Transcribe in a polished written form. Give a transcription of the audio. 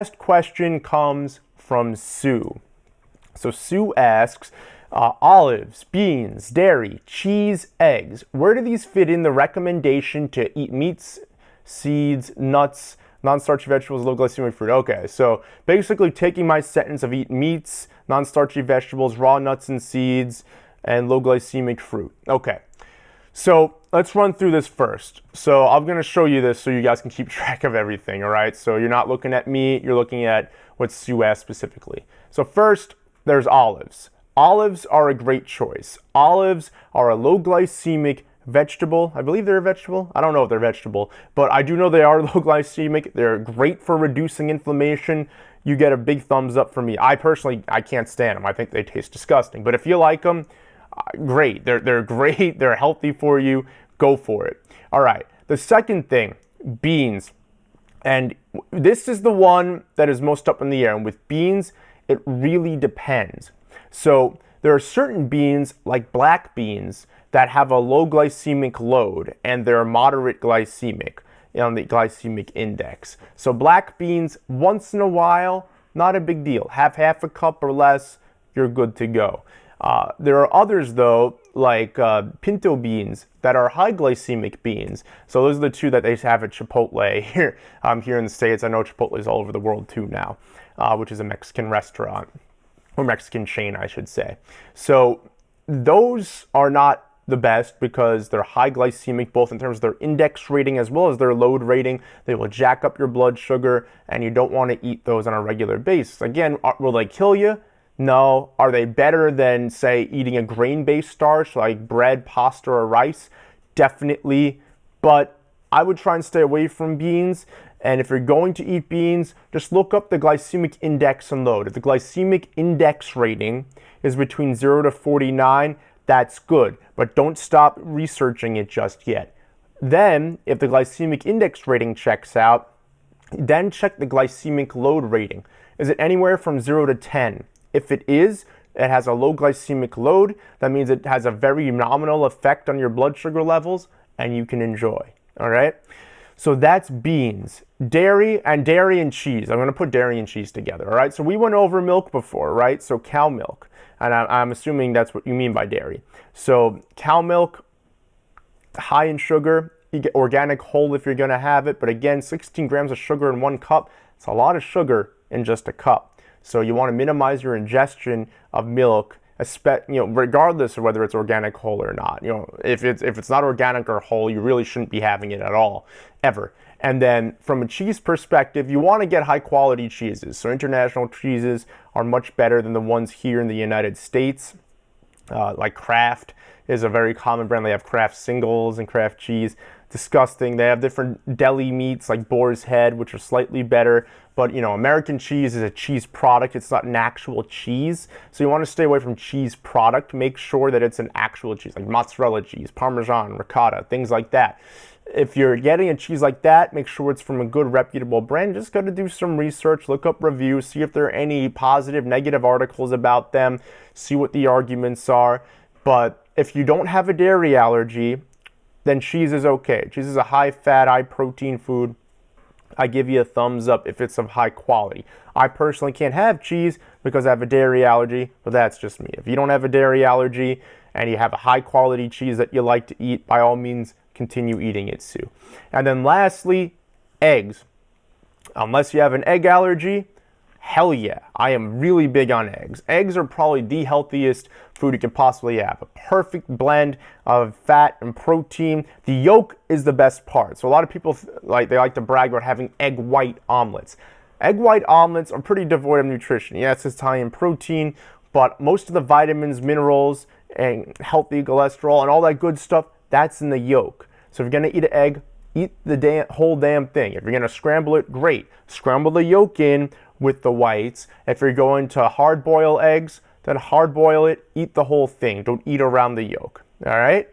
Next question comes from Sue. So Sue asks, olives, beans, dairy, cheese, eggs. Where do these fit in the recommendation to eat meats, seeds, nuts, non-starchy vegetables, low glycemic fruit? Okay, so basically taking my sentence of eat meats, non-starchy vegetables, raw nuts and seeds, and low glycemic fruit. Okay, so let's run through this first. So I'm going to show you this so you guys can keep track of everything, all right? So you're not looking at me, you're looking at what Sue asked specifically. So first, there's olives. Olives are a great choice. Olives are a low glycemic vegetable. I believe they're a vegetable. I don't know if they're vegetable, but I do know they are low glycemic. They're great for reducing inflammation. You get a big thumbs up from me. I personally can't stand them. I think they taste disgusting. But if you like them, great. They're great. They're healthy for you. Go for it. All right. The second thing, beans. And this is the one that is most up in the air. And with beans, it really depends. So there are certain beans, like black beans, that have a low glycemic load and they're moderate glycemic on the glycemic index. So black beans, once in a while, not a big deal. Have half a cup or less, you're good to go. There are others, though, like pinto beans, that are high glycemic beans. So those are the two that they have at Chipotle here, here in the States. I know Chipotle is all over the world too now, which is a Mexican restaurant, or Mexican chain, I should say. So those are not the best because they're high glycemic, both in terms of their index rating as well as their load rating. They will jack up your blood sugar, and you don't want to eat those on a regular basis. Again, will they kill you? No. Are they better than, say, eating a grain-based starch like bread, pasta, or rice? Definitely. But I would try and stay away from beans. And if you're going to eat beans, just look up the glycemic index and load. If the glycemic index rating is between 0 to 49, that's good. But don't stop researching it just yet. Then, if the glycemic index rating checks out, then check the glycemic load rating. Is it anywhere from 0 to 10? If it is, it has a low glycemic load. That means it has a very nominal effect on your blood sugar levels, and you can enjoy. All right? So that's beans. Dairy and cheese. I'm going to put dairy and cheese together. All right? So we went over milk before, right? So cow milk. And I'm assuming that's what you mean by dairy. So cow milk, high in sugar. You get organic whole if you're going to have it. But again, 16 grams of sugar in 1 cup. It's a lot of sugar in just a cup. So you want to minimize your ingestion of milk, regardless of whether it's organic whole or not. If it's not organic or whole, you really shouldn't be having it at all, ever. And then from a cheese perspective, you want to get high quality cheeses. So international cheeses are much better than the ones here in the United States. Like Kraft is a very common brand. They have Kraft singles and Kraft cheese. Disgusting. They have different deli meats like Boar's Head, which are slightly better. But, American cheese is a cheese product. It's not an actual cheese. So you want to stay away from cheese product. Make sure that it's an actual cheese, like mozzarella cheese, Parmesan, ricotta, things like that. If you're getting a cheese like that, make sure it's from a good, reputable brand. Just got to do some research, look up reviews, see if there are any positive, negative articles about them, see what the arguments are. But if you don't have a dairy allergy, then cheese is okay. Cheese is a high-fat, high-protein food. I give you a thumbs up if it's of high quality. I personally can't have cheese because I have a dairy allergy, but that's just me. If you don't have a dairy allergy and you have a high-quality cheese that you like to eat, by all means, continue eating it, Sue. And then lastly, eggs. Unless you have an egg allergy, hell yeah, I am really big on eggs. Eggs are probably the healthiest food you can possibly have. A perfect blend of fat and protein. The yolk is the best part. So a lot of people like to brag about having egg white omelets. Egg white omelets are pretty devoid of nutrition. Yes, it's high in protein, but most of the vitamins, minerals, and healthy cholesterol and all that good stuff, that's in the yolk. So if you're going to eat an egg, eat the whole damn thing. If you're going to scramble it, great. Scramble the yolk in with the whites. If you're going to hard boil eggs, then hard boil it, eat the whole thing. Don't eat around the yolk. All right?